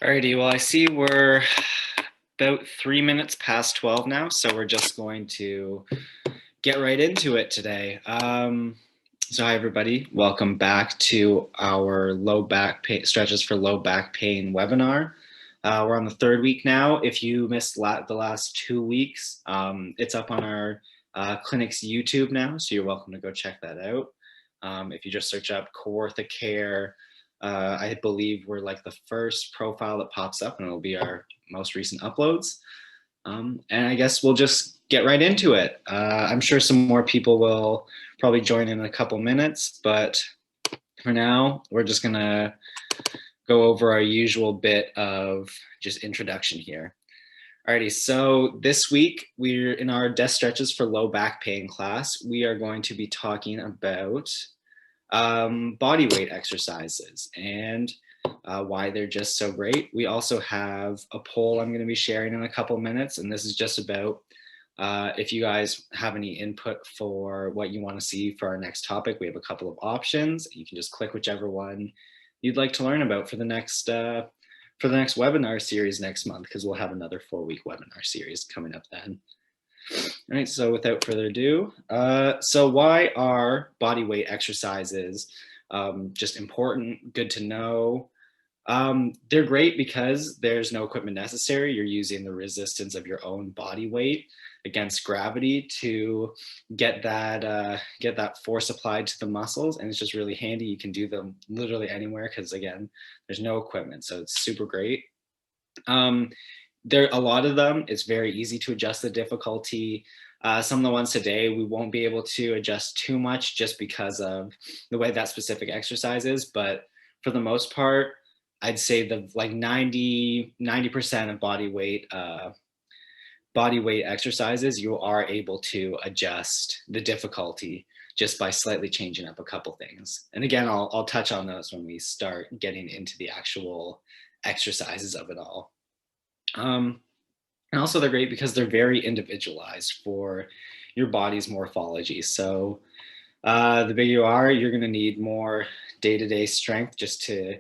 Alrighty, well, I see we're about 3 minutes past 12 now, so we're just going to get right into it today. So hi everybody, welcome back to our low back pain stretches for low back pain webinar. We're on the third week now. If you missed the last 2 weeks, it's up on our clinic's YouTube now, so you're welcome to go check that out. If you just search up Kawartha Care, I believe we're like the first profile that pops up, and it'll be our most recent uploads. And I guess we'll just get right into it. I'm sure some more people will probably join in a couple minutes, but for now, we're just gonna go over our usual bit of just introduction here. Alrighty, so this week we're in our desk stretches for low back pain class. We are going to be talking about body weight exercises and why they're just so great. We also have a poll I'm going to be sharing in a couple minutes, and this is just about if you guys have any input for what you want to see for our next topic. We have a couple of options. You can just click whichever one you'd like to learn about for the next webinar series next month, because we'll have another 4-week webinar series coming up then. All right, so without further ado, so why are body weight exercises just important, good to know? They're great because there's no equipment necessary. You're using the resistance of your own body weight against gravity to get that force applied to the muscles, and it's just really handy. You can do them literally anywhere because, again, there's no equipment, so it's super great. There are a lot of them. It's very easy to adjust the difficulty. Some of the ones today, we won't be able to adjust too much just because of the way that specific exercise is. But for the most part, I'd say the like 90% of body weight exercises, you are able to adjust the difficulty just by slightly changing up a couple things. And again, I'll touch on those when we start getting into the actual exercises of it all. And also they're great because they're very individualized for your body's morphology. So the bigger you are, you're going to need more day-to-day strength just to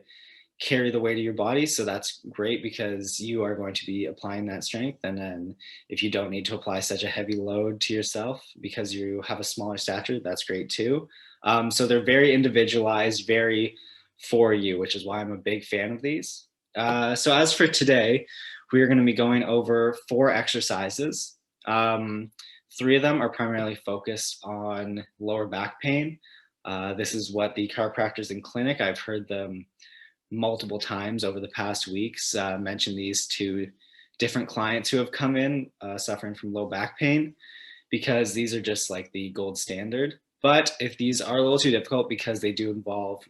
carry the weight of your body. So that's great because you are going to be applying that strength. And then if you don't need to apply such a heavy load to yourself because you have a smaller stature, that's great too. So they're very individualized, very for you, which is why I'm a big fan of these. So as for today, we are going to be going over 4 exercises. 3 of them are primarily focused on lower back pain. This is what the chiropractors in clinic, I've heard them multiple times over the past weeks, mention these to different clients who have come in suffering from low back pain, because these are just like the gold standard. But if these are a little too difficult because they do involve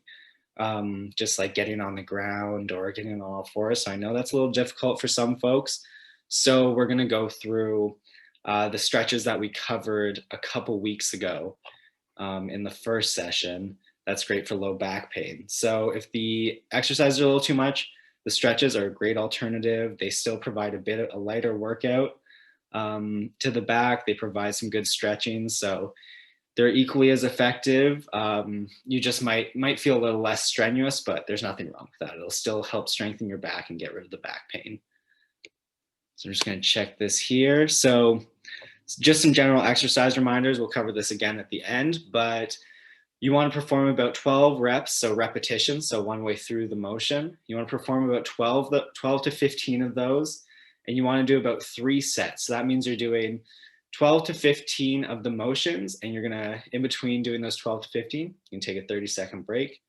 just like getting on the ground or getting on all fours, so I know that's a little difficult for some folks. So we're going to go through the stretches that we covered a couple weeks ago in the first session. That's great for low back pain. So if the exercises are a little too much, the stretches are a great alternative. They still provide a bit of a lighter workout to the back. They provide some good stretching, so they're equally as effective. You just might feel a little less strenuous, but there's nothing wrong with that. It'll still help strengthen your back and get rid of the back pain. So I'm just going to check this here. So just some general exercise reminders. We'll cover this again at the end, but you want to perform about 12 reps, so repetitions, so one way through the motion. You want to perform about 12 to 15 of those, and you want to do about 3 sets. So that means you're doing 12 to 15 of the motions, and you're going to, in between doing those 12 to 15, you can take a 30-second break,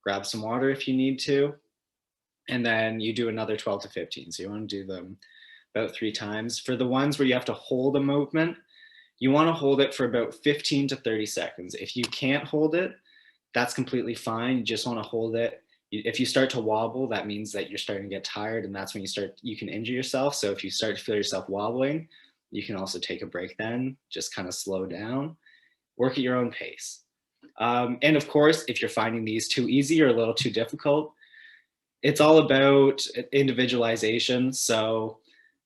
grab some water if you need to, and then you do another 12 to 15. So you want to do them about 3 times. For the ones where you have to hold a movement, you want to hold it for about 15 to 30 seconds. If you can't hold it, that's completely fine. You just want to hold it. If you start to wobble, that means that you're starting to get tired, and that's when you can injure yourself. So if you start to feel yourself wobbling, you can also take a break then, just kind of slow down, work at your own pace. And of course, if you're finding these too easy or a little too difficult, it's all about individualization. So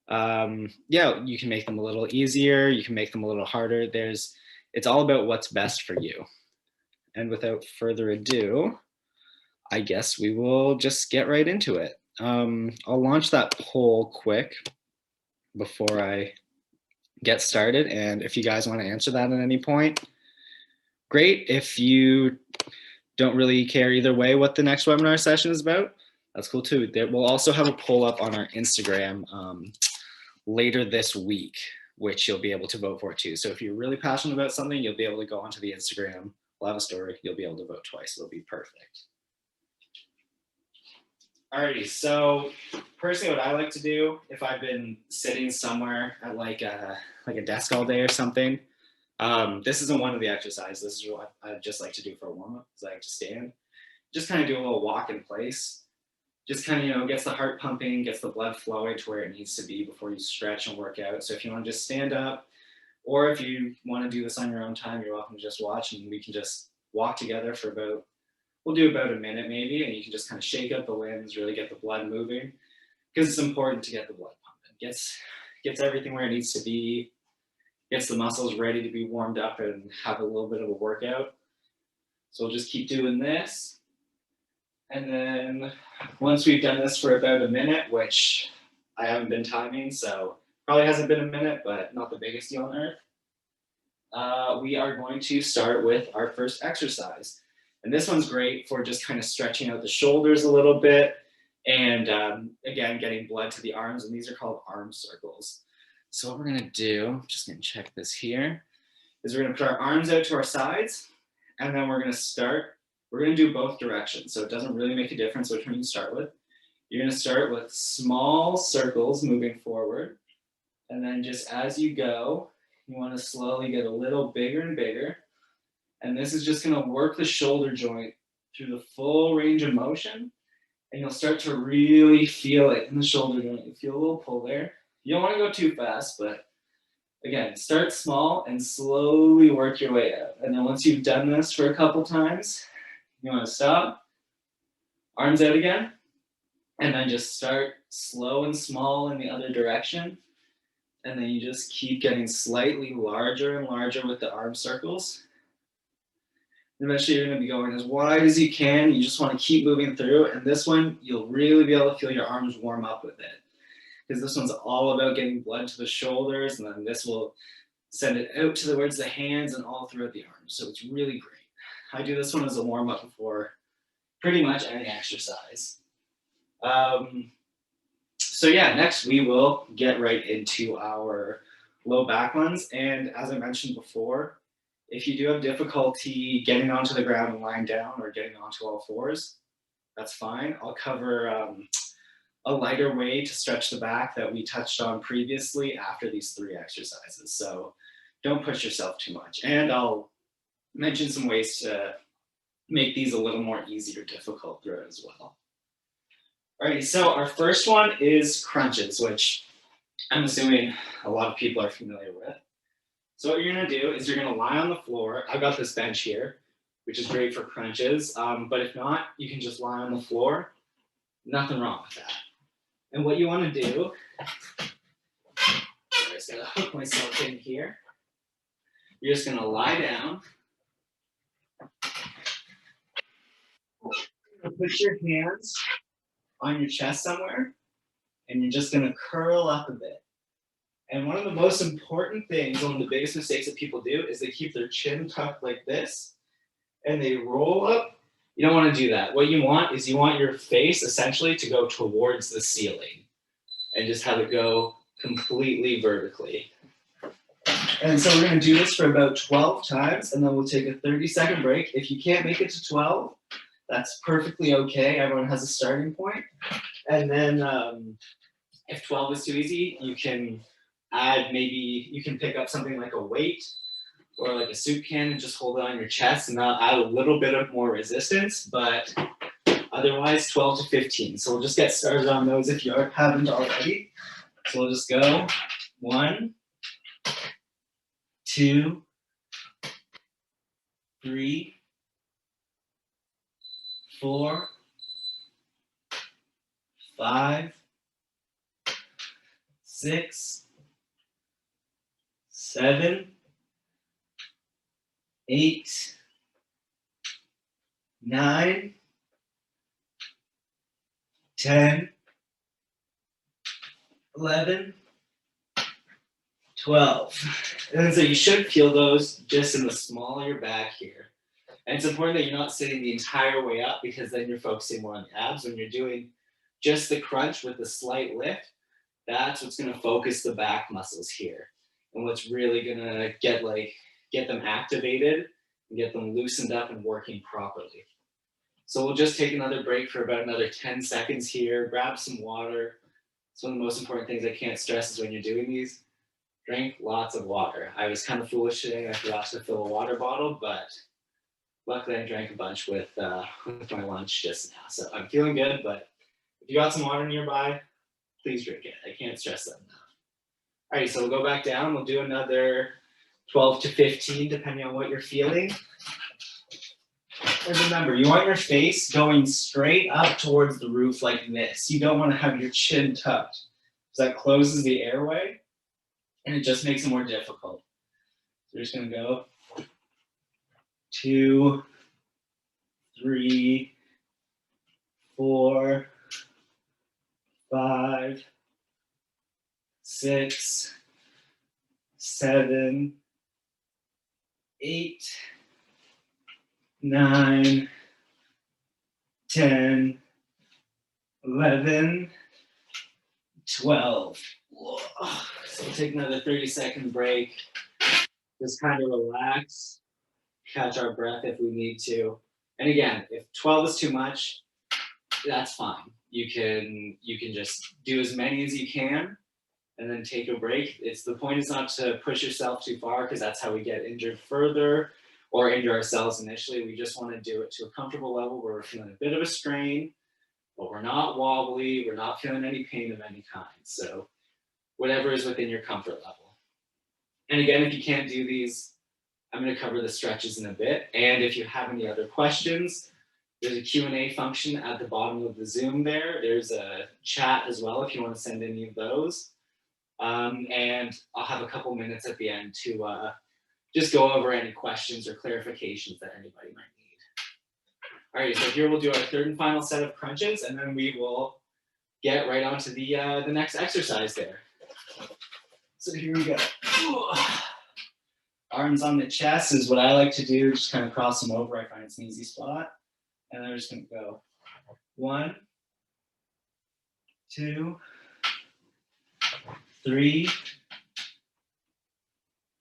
yeah, you can make them a little easier, you can make them a little harder. It's all about what's best for you. And without further ado, I guess we will just get right into it. I'll launch that poll quick before I get started. And if you guys want to answer that at any point, great. If you don't really care either way what the next webinar session is about, that's cool too. We'll also have a poll up on our Instagram later this week, which you'll be able to vote for too. So if you're really passionate about something, you'll be able to go onto the Instagram, we'll have a story, you'll be able to vote twice. It'll be perfect. Alrighty, so personally what I like to do if I've been sitting somewhere at like a desk all day or something, this isn't one of the exercises. This is what I just like to do for a warm-up, is I like to stand. Just kind of do a little walk in place. Just kind of, gets the heart pumping, gets the blood flowing to where it needs to be before you stretch and work out. So if you want to just stand up, or if you want to do this on your own time, you're welcome to just watch, and we can just walk together for we'll do about a minute maybe, and you can just kind of shake up the limbs, really get the blood moving, because it's important to get the blood pumping. Gets everything where it needs to be, gets the muscles ready to be warmed up and have a little bit of a workout. So we'll just keep doing this. And then once we've done this for about a minute, which I haven't been timing, so probably hasn't been a minute, but not the biggest deal on earth, we are going to start with our first exercise. And this one's great for just kind of stretching out the shoulders a little bit and again, getting blood to the arms. And these are called arm circles. So what we're going to do, I'm just going to check this here, is we're going to put our arms out to our sides, and then we're going to do both directions. So it doesn't really make a difference which one you start with. You're going to start with small circles moving forward. And then just as you go, you want to slowly get a little bigger and bigger. And this is just going to work the shoulder joint through the full range of motion. And you'll start to really feel it in the shoulder joint. You feel a little pull there. You don't want to go too fast, but again, start small and slowly work your way out. And then once you've done this for a couple times, you want to stop, arms out again, and then just start slow and small in the other direction. And then you just keep getting slightly larger and larger with the arm circles. Eventually you're going to be going as wide as you can. You just want to keep moving through. And this one, you'll really be able to feel your arms warm up with it, because this one's all about getting blood to the shoulders, and then this will send it out towards the hands and all throughout the arms. So it's really great. I do this one as a warm-up before pretty much any exercise. So yeah, next we will get right into our low back ones. And as I mentioned before, if you do have difficulty getting onto the ground and lying down or getting onto all fours, that's fine. I'll cover a lighter way to stretch the back that we touched on previously after these 3 exercises. So don't push yourself too much. And I'll mention some ways to make these a little more easy or difficult throughout as well. Alrighty, so our first one is crunches, which I'm assuming a lot of people are familiar with. So what you're going to do is you're going to lie on the floor. I've got this bench here, which is great for crunches. But if not, you can just lie on the floor. Nothing wrong with that. And what you want to do, I just got to hook myself in here. You're just going to lie down. Put your hands on your chest somewhere, and you're just going to curl up a bit. And one of the most important things, one of the biggest mistakes that people do, is they keep their chin tucked like this, and they roll up. You don't want to do that. What you want is you want your face essentially to go towards the ceiling and just have it go completely vertically. And so we're going to do this for about 12 times, and then we'll take a 30-second break. If you can't make it to 12, that's perfectly okay. Everyone has a starting point. And then if 12 is too easy, you can you can pick up something like a weight or like a soup can and just hold it on your chest, and that'll add a little bit of more resistance, but otherwise 12 to 15. So we'll just get started on those if you haven't already. So we'll just go 1, 2, 3, 4, 5, 6, 7, 8, 9, 10, 11, 12. And so you should feel those just in the small of your back here. And it's important that you're not sitting the entire way up because then you're focusing more on the abs. When you're doing just the crunch with a slight lift, that's what's going to focus the back muscles here. And what's really going to get them activated and get them loosened up and working properly. So we'll just take another break for about another 10 seconds here. Grab some water. It's one of the most important things I can't stress is when you're doing these, drink lots of water. I was kind of foolish today. I forgot to fill a water bottle, but luckily I drank a bunch with my lunch just now. So I'm feeling good, but if you got some water nearby, please drink it. I can't stress that enough. All right, so we'll go back down. We'll do another 12 to 15, depending on what you're feeling. And remember, you want your face going straight up towards the roof like this. You don't want to have your chin tucked, because that closes the airway, and it just makes it more difficult. So we're just going to go 2, 3, 4, 5, 6, 7, 8, 9, 10, 11, 12. So take another 30-second break. Just kind of relax, catch our breath if we need to. And again, if 12 is too much, that's fine. You can just do as many as you can and then take a break. The point is not to push yourself too far because that's how we get injured further or injure ourselves initially. We just want to do it to a comfortable level where we're feeling a bit of a strain, but we're not wobbly, we're not feeling any pain of any kind. So whatever is within your comfort level. And again, if you can't do these, I'm going to cover the stretches in a bit. And if you have any other questions, there's a Q&A function at the bottom of the Zoom there. There's a chat as well if you want to send any of those. And I'll have a couple minutes at the end to just go over any questions or clarifications that anybody might need. All right, so here we'll do our third and final set of crunches, and then we will get right on to the next exercise there. So here we go. Arms on the chest is what I like to do. Just kind of cross them over. I find it's an easy spot. And then we're just going to go 1, 2, 3,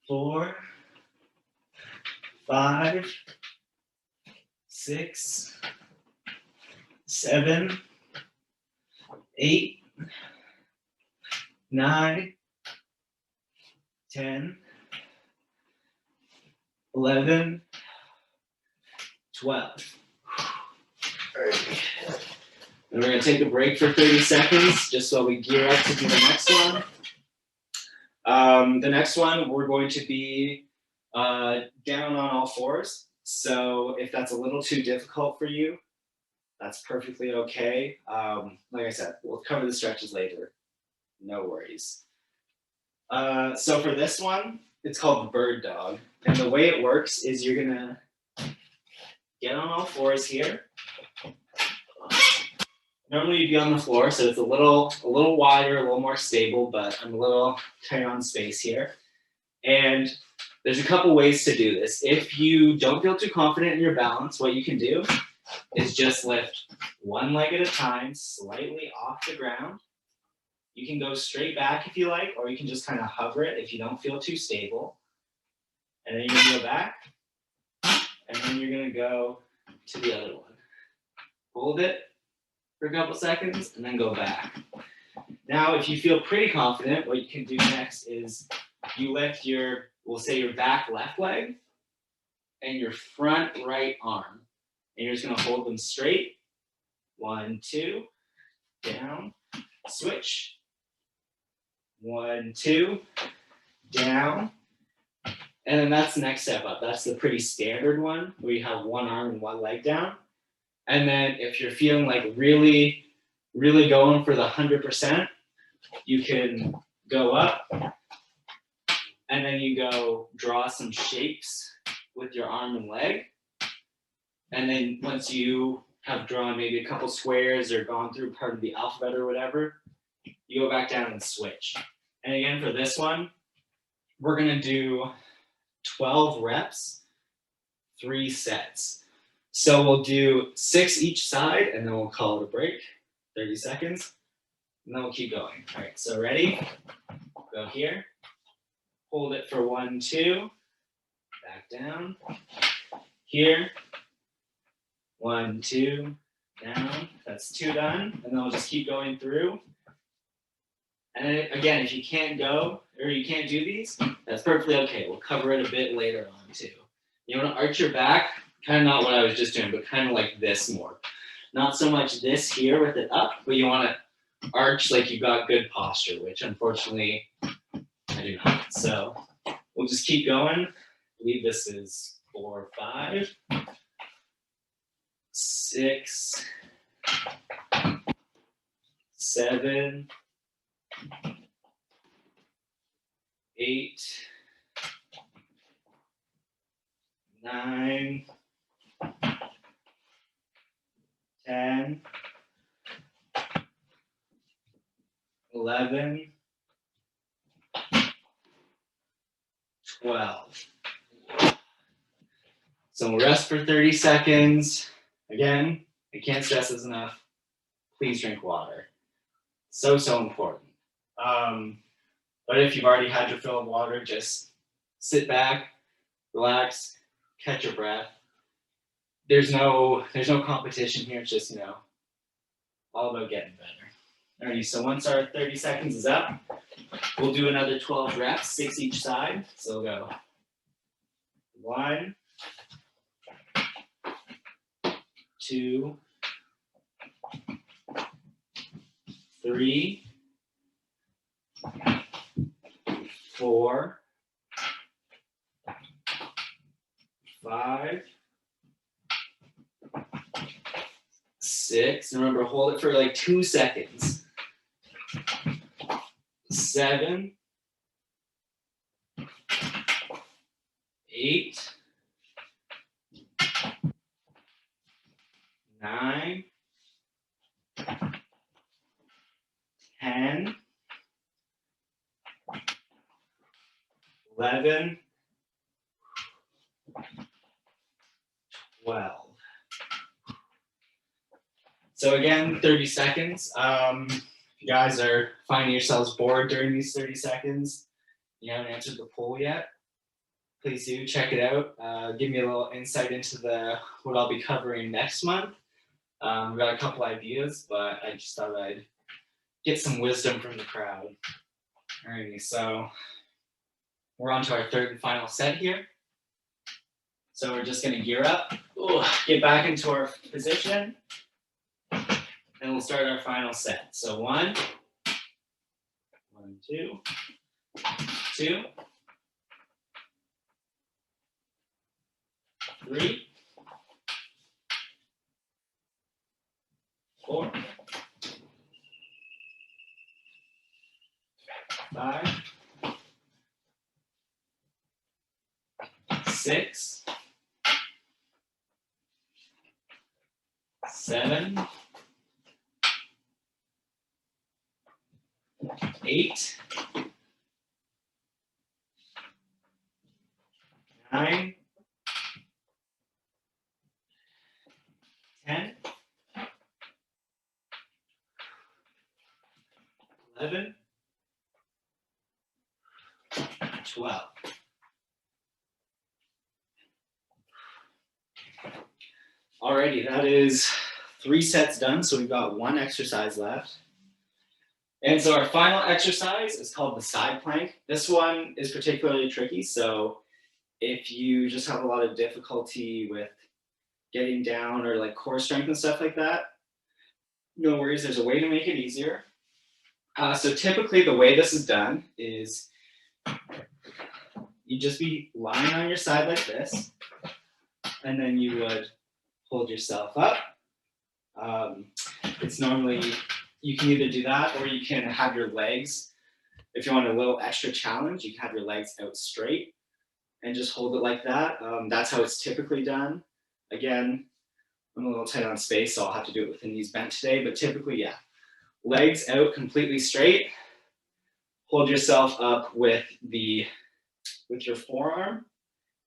4, 5, 6, 7, 8, 9, 10, 11, 12. All right. And we're going to take a break for 30 seconds just while we gear up to do the next one. The next one, we're going to be down on all fours. So if that's a little too difficult for you, that's perfectly okay. Like I said, we'll cover the stretches later. No worries. So for this one, it's called the bird dog. And the way it works is you're going to get on all fours here. Normally you'd be on the floor, so it's a little wider, a little more stable, but I'm a little tight on space here. And there's a couple ways to do this. If you don't feel too confident in your balance, what you can do is just lift one leg at a time, slightly off the ground. You can go straight back if you like, or you can just kind of hover it if you don't feel too stable. And then you're going to go back, and then you're going to go to the other one. Hold it for a couple seconds, and then go back. Now, if you feel pretty confident, what you can do next is you lift we'll say your back left leg and your front right arm. And you're just going to hold them straight. 1, 2, down, switch. 1, 2, down. And then that's the next step up. That's the pretty standard one where you have one arm and one leg down. And then if you're feeling like really, really going for the 100%, you can go up and then you go draw some shapes with your arm and leg. And then once you have drawn maybe a couple squares or gone through part of the alphabet or whatever, You go back down and switch. And again, for this one, we're gonna do 12 reps, 3 sets. So we'll do 6 each side, and then we'll call it a break, 30 seconds, and then we'll keep going. All right, so ready? Go here, hold it for 1, 2, back down. Here, 1, 2, down. That's 2 done, and then we'll just keep going through. And then, again, if you can't go, or you can't do these, that's perfectly okay. We'll cover it a bit later on too. You want to arch your back, kind of not what I was just doing, but kind of like this more. Not so much this here with it up, but you want to arch like you got good posture, which unfortunately I do not. So we'll just keep going. I believe this is 4, 5, 6, 7, 8, 9, 10, 11, 12. So we'll rest for 30 seconds. Again, I can't stress this enough. Please drink water. So important. But if you've already had your fill of water, just sit back, relax, catch your breath. There's no competition here. It's just, all about getting better. Alrighty, so once our 30 seconds is up, we'll do another 12 reps, 6 each side. So we'll go 1, 2, 3, 4, 5, 6. Remember, hold it for like 2 seconds. 7, 8, 9, 10, 11, 12. So again, 30 seconds. If you guys are finding yourselves bored during these 30 seconds, you haven't answered the poll yet, please do check it out. Give me a little insight into what I'll be covering next month. We've got a couple ideas, but I just thought I'd get some wisdom from the crowd. Alrighty, so we're on to our third and final set here. So we're just gonna gear up, get back into our position, and we'll start our final set. So 1, 2, 2, 3, 4, 5, 6, 7, 8, 9, 10, 11, 12. Alrighty, that is 3 sets done, so we've got 1 exercise left. And so our final exercise is called the side plank. This one is particularly tricky, so if you just have a lot of difficulty with getting down or like core strength and stuff like that, no worries, there's a way to make it easier. So typically the way this is done is you'd just be lying on your side like this, and then you would hold yourself up. It's normally, you can either do that or you can have your legs, if you want a little extra challenge, you can have your legs out straight and just hold it like that. That's how it's typically done. Again, I'm a little tight on space, so I'll have to do it with the knees bent today, but typically, yeah, legs out completely straight. Hold yourself up with your forearm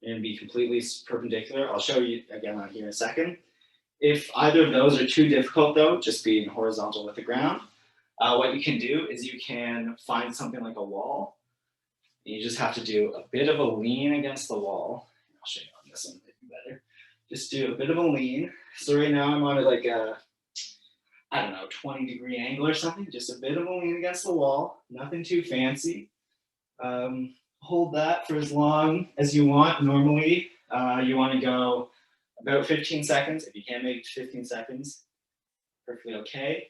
and be completely perpendicular. I'll show you again on here in a second. If either of those are too difficult though, just being horizontal with the ground, what you can do is you can find something like a wall. You just have to do a bit of a lean against the wall. I'll show you on this one, maybe better. Just do a bit of a lean. So right now I'm on like a, I don't know, 20-degree angle or something. Just a bit of a lean against the wall. Nothing too fancy. Hold that for as long as you want. Normally, you want to go about 15 seconds. If you can't make it to 15 seconds, perfectly okay.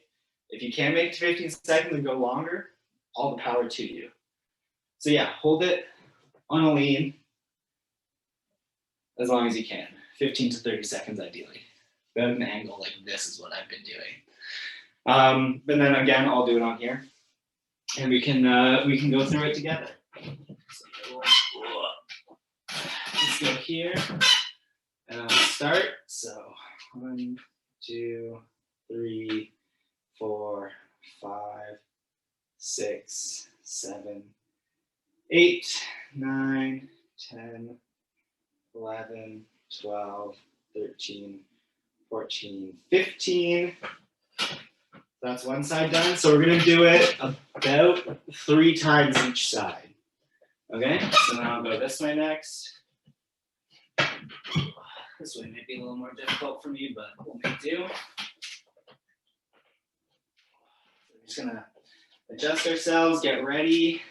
If you can make it to 15 seconds and go longer, all the power to you. So yeah, hold it on a lean as long as you can. 15 to 30 seconds ideally. About an angle like this is what I've been doing. But then again, I'll do it on here. And we can go through it together. So let's go here. And I'll start. So 1, 2, 3, 4, 5, 6, 7, 8, 9, 10, 11, 12, 13, 14, 15. That's one side done. So we're going to do it about 3 times each side. Okay, so now I'll go this way next. This way may be a little more difficult for me, but we'll make do. We're just going to adjust ourselves, get ready.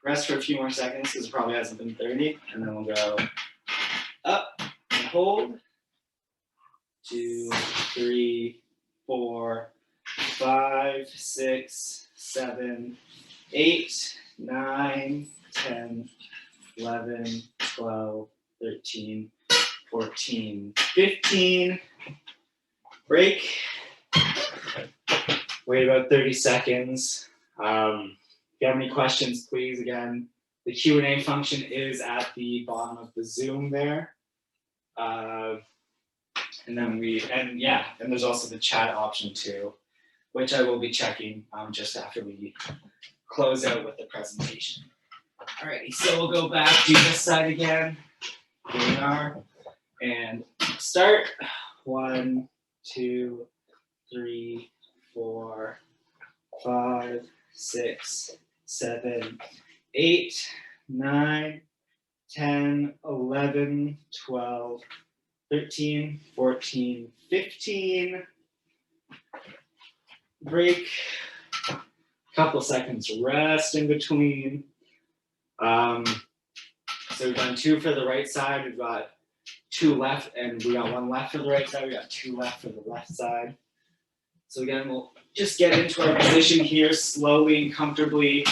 Rest for a few more seconds because it probably hasn't been 30. And then we'll go up and hold. 2, 3, 4, 5, 6, 7, 8, 9, 10, 11, 12, 13, 14, 15. Break. Wait about 30 seconds. If you have any questions, please, again, the Q&A function is at the bottom of the Zoom there. And there's also the chat option too, which I will be checking just after we close out with the presentation. Alrighty, so we'll go back, do this side again. Here we are, and start. 1, 2, 3, 4, 5, 6, 7, 8, 9, 10, 11, 12, 13, 14, 15. Break. Couple seconds rest in between. So we've done 2 for the right side. We've got 2 left, and we got 1 left for the right side. We got 2 left for the left side. So again, we'll just get into our position here slowly and comfortably.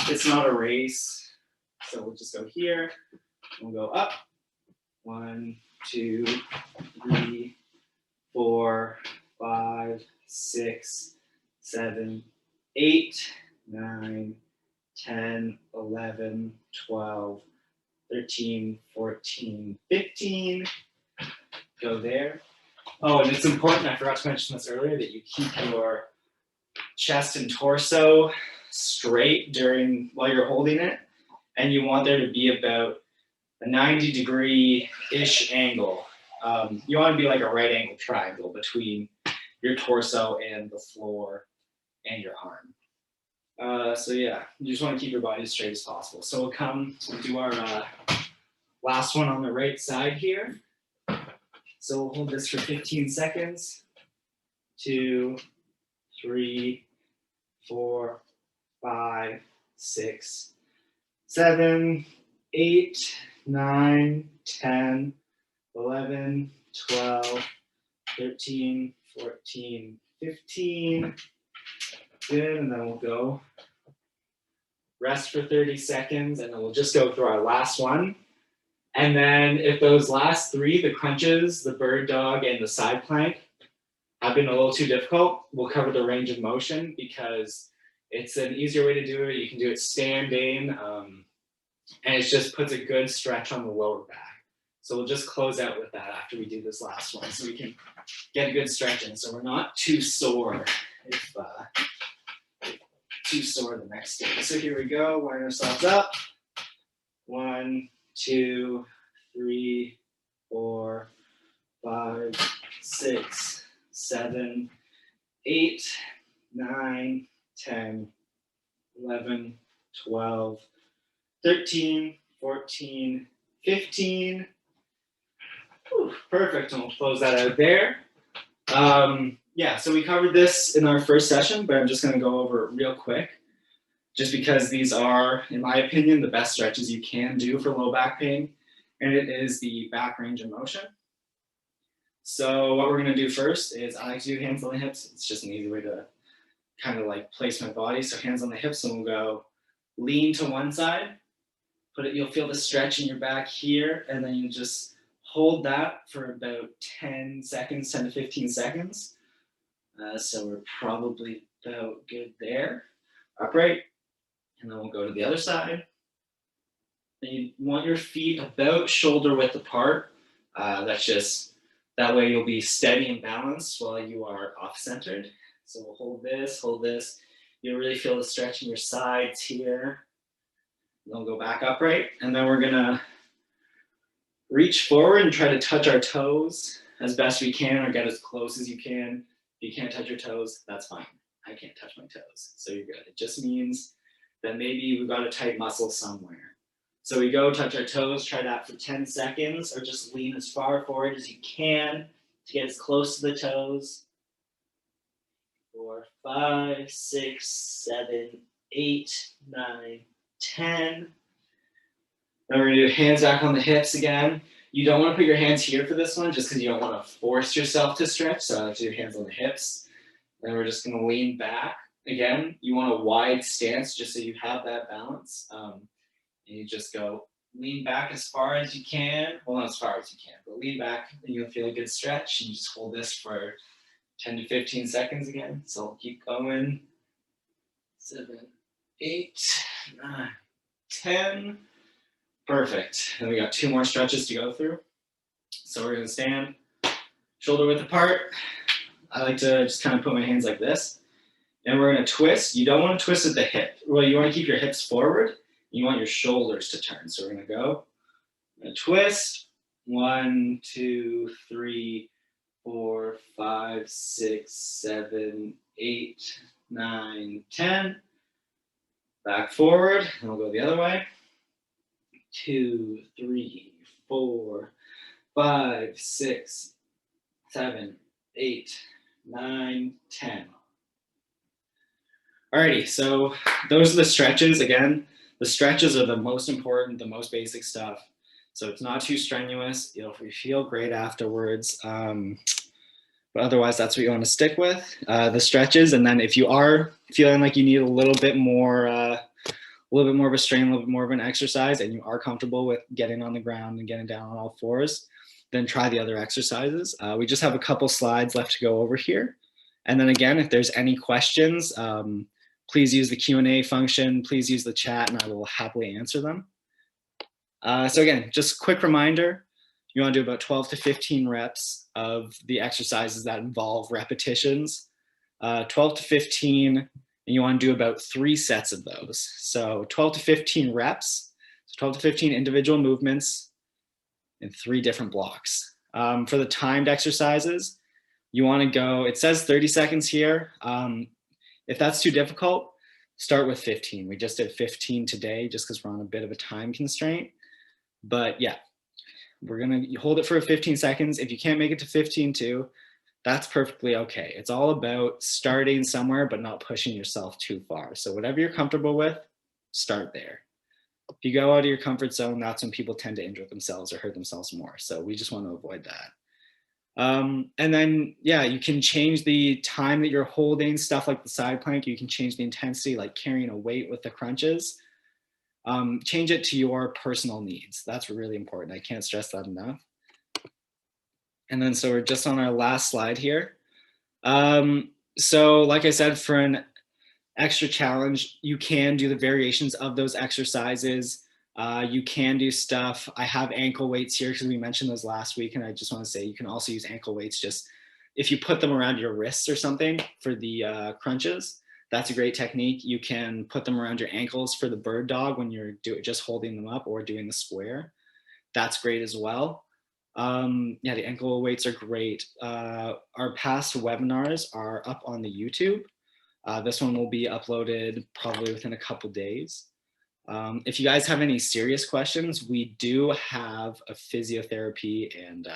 It's not a race. So we'll just go here. We'll go up. 1, 2, 3, 4, 5, 6, 7, 8, 9, 10, 11, 12, 13, 14, 15. Go there. Oh, and it's important, I forgot to mention this earlier, that you keep your chest and torso straight while you're holding it. And you want there to be about a 90-degree-ish angle. You want to be like a right angle triangle between your torso and the floor and your arm. So yeah, you just want to keep your body as straight as possible. So we'll do our last one on the right side here. So we'll hold this for 15 seconds. 2, 3, 4, 5, 6, 7, 8, 9, 10, 11, 12, 13, 14, 15. Good, and then we'll go rest for 30 seconds, and then we'll just go through our last one. And then if those last 3, the crunches, the bird dog, and the side plank, have been a little too difficult, we'll cover the range of motion because it's an easier way to do it. You can do it standing, and it just puts a good stretch on the lower back. So we'll just close out with that after we do this last one so we can get a good stretch in. So we're not too sore if too sore the next day. So here we go, line ourselves up. 1, 2, 3, 4, 5, 6, 7, 8, 9, 10, 11, 12, 13, 14, 15. Whew, perfect, and we'll close that out there. Yeah, so we covered this in our first session, but I'm just gonna go over it real quick, just because these are, in my opinion, the best stretches you can do for low back pain, and it is the back range of motion. So what we're gonna do first is I like to do hands on the hips. It's just an easy way to kind of like place my body. So hands on the hips, and we'll go lean to one side, put it, you'll feel the stretch in your back here, and then you just hold that for about 10 seconds, 10 to 15 seconds. So we're probably about good there. Upright, and then we'll go to the other side. And you want your feet about shoulder width apart. That's just, that way you'll be steady and balanced while you are off-centered. So we'll hold this. You'll really feel the stretch in your sides here. And then we'll go back upright, and then we're gonna reach forward and try to touch our toes as best we can, or get as close as you can. If you can't touch your toes, that's fine. I can't touch my toes, so you're good. It just means that maybe we've got a tight muscle somewhere. So we go touch our toes, try that for 10 seconds, or just lean as far forward as you can to get as close to the toes. 4, 5, 6, 7, 8, 9, 10. Then we're gonna do hands back on the hips again. You don't wanna put your hands here for this one, just because you don't wanna force yourself to stretch. So I like to do hands on the hips. Then we're just gonna lean back. Again, you want a wide stance just so you have that balance. And you just go lean back as far as you can. Well, not as far as you can, but lean back and you'll feel a good stretch. And you just hold this for 10 to 15 seconds again. So we'll keep going. 7, 8, 9, 10. Perfect. And we got 2 more stretches to go through. So we're gonna stand shoulder width apart. I like to just kind of put my hands like this. And we're gonna twist. You don't wanna twist at the hip. Well, you wanna keep your hips forward. You want your shoulders to turn. So we're gonna go, we're gonna twist. 1, 2, 3, 4, 5, 6, 7, 8, 9, 10. Back forward, and we'll go the other way. 2, 3, 4, 5, 6, 7, 8, 9, 10. Alrighty, so those are the stretches. Again, the stretches are the most important, the most basic stuff. So it's not too strenuous. You'll feel great afterwards. But otherwise, that's what you want to stick with, the stretches. And then if you are feeling like you need a little bit more of a strain, a little bit more of an exercise, and you are comfortable with getting on the ground and getting down on all fours, then try the other exercises. We just have a couple slides left to go over here. And then again, if there's any questions, please use the Q&A function, please use the chat, and I will happily answer them. So again, just quick reminder, you want to do about 12 to 15 reps of the exercises that involve repetitions. 12 to 15, and you want to do about 3 sets of those. So 12 to 15 reps, so 12 to 15 individual movements in 3 different blocks. For the timed exercises, you want to go, it says 30 seconds here. If that's too difficult, start with 15. We just did 15 today just because we're on a bit of a time constraint. But yeah, we're gonna hold it for 15 seconds. If you can't make it to 15 too, that's perfectly okay. It's all about starting somewhere, but not pushing yourself too far. So whatever you're comfortable with, start there. If you go out of your comfort zone, that's when people tend to injure themselves or hurt themselves more. So we just want to avoid that. And then, yeah, you can change the time that you're holding stuff like the side plank. You can change the intensity, like carrying a weight with the crunches. Change it to your personal needs. That's really important. I can't stress that enough. And then, so we're just on our last slide here. So like I said, for an extra challenge, you can do the variations of those exercises You can do stuff. I have ankle weights here because we mentioned those last week. And I just want to say you can also use ankle weights just if you put them around your wrists or something for the crunches. That's a great technique. You can put them around your ankles for the bird dog when you're just holding them up or doing the square. That's great as well. Yeah, the ankle weights are great. Our past webinars are up on the YouTube. This one will be uploaded probably within a couple days. If you guys have any serious questions, we do have a physiotherapy and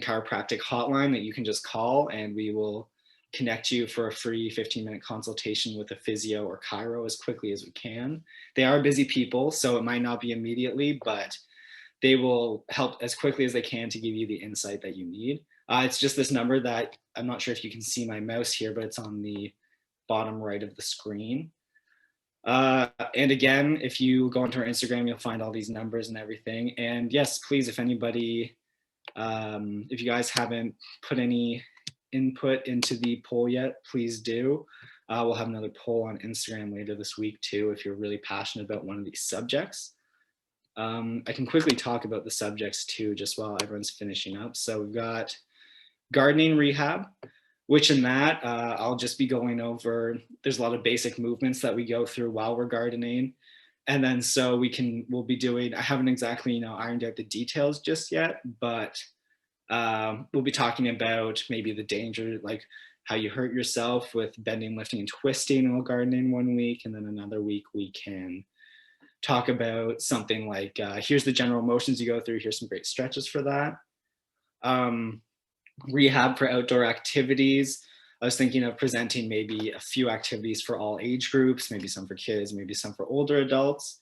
chiropractic hotline that you can just call, and we will connect you for a free 15-minute consultation with a physio or chiro as quickly as we can. They are busy people, so it might not be immediately, but they will help as quickly as they can to give you the insight that you need. It's just this number that I'm not sure if you can see my mouse here, but it's on the bottom right of the screen. And again, if you go onto our Instagram, you'll find all these numbers and everything. And yes, please, if anybody, if you guys haven't put any input into the poll yet, please do. We'll have another poll on Instagram later this week too, if you're really passionate about one of these subjects. I can quickly talk about the subjects too, just while everyone's finishing up. So we've got gardening rehab, which in that I'll just be going over, there's a lot of basic movements that we go through while we're gardening. And then so we'll be doing, I haven't exactly, ironed out the details just yet, but we'll be talking about maybe the danger, like how you hurt yourself with bending, lifting, and twisting while gardening one week. And then another week we can talk about something like, here's the general motions you go through. Here's some great stretches for that. Rehab for outdoor activities. I was thinking of presenting maybe a few activities for all age groups, maybe some for kids, maybe some for older adults,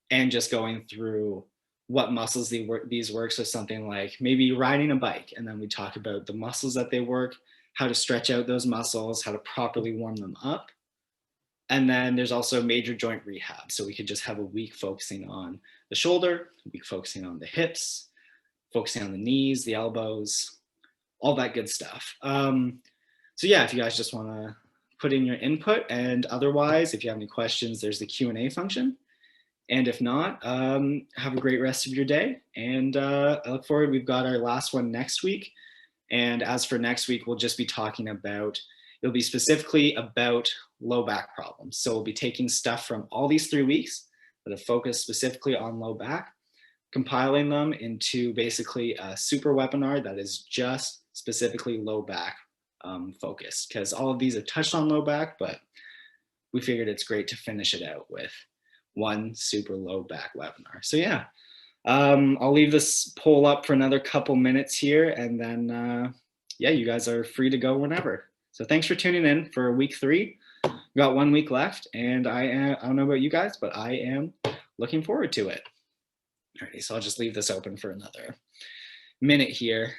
and just going through what muscles these work. So something like maybe riding a bike, and then we talk about the muscles that they work, how to stretch out those muscles, how to properly warm them up. And then there's also major joint rehab. So we could just have a week focusing on the shoulder, a week focusing on the hips, focusing on the knees, the elbows, all that good stuff. So yeah, if you guys just want to put in your input, and otherwise, if you have any questions, there's the Q&A function. And if not, have a great rest of your day. And I look forward, we've got our last one next week. And as for next week, we'll just be talking about, it'll be specifically about low back problems. So we'll be taking stuff from all these 3 weeks that have focused specifically on low back, compiling them into basically a super webinar that is just specifically low back focused, because all of these have touched on low back, but we figured it's great to finish it out with one super low back webinar. So yeah, I'll leave this poll up for another couple minutes here, and then yeah, you guys are free to go whenever. So thanks for tuning in for week 3. We've got 1 week left, and I don't know about you guys, but I am looking forward to it. Alrighty, so I'll just leave this open for another minute here.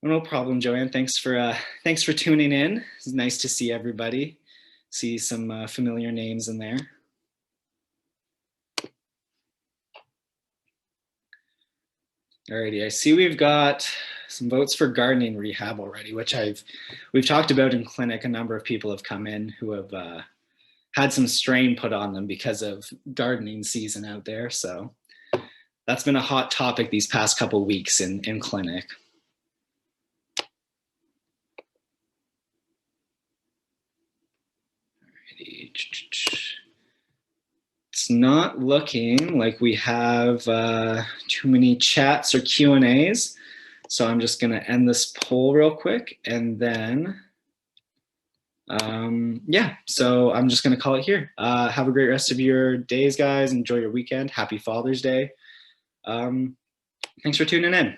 No problem, Joanne. Thanks for tuning in. It's nice to see everybody. See some familiar names in there. Alrighty, I see we've got some votes for gardening rehab already, which we've talked about in clinic. A number of people have come in who have had some strain put on them because of gardening season out there. So that's been a hot topic these past couple weeks in clinic. It's not looking like we have too many chats or Q&As. So I'm just going to end this poll real quick, and then yeah, so I'm just going to call it here. Have a great rest of your days, guys. Enjoy your weekend. Happy Father's Day. Thanks for tuning in.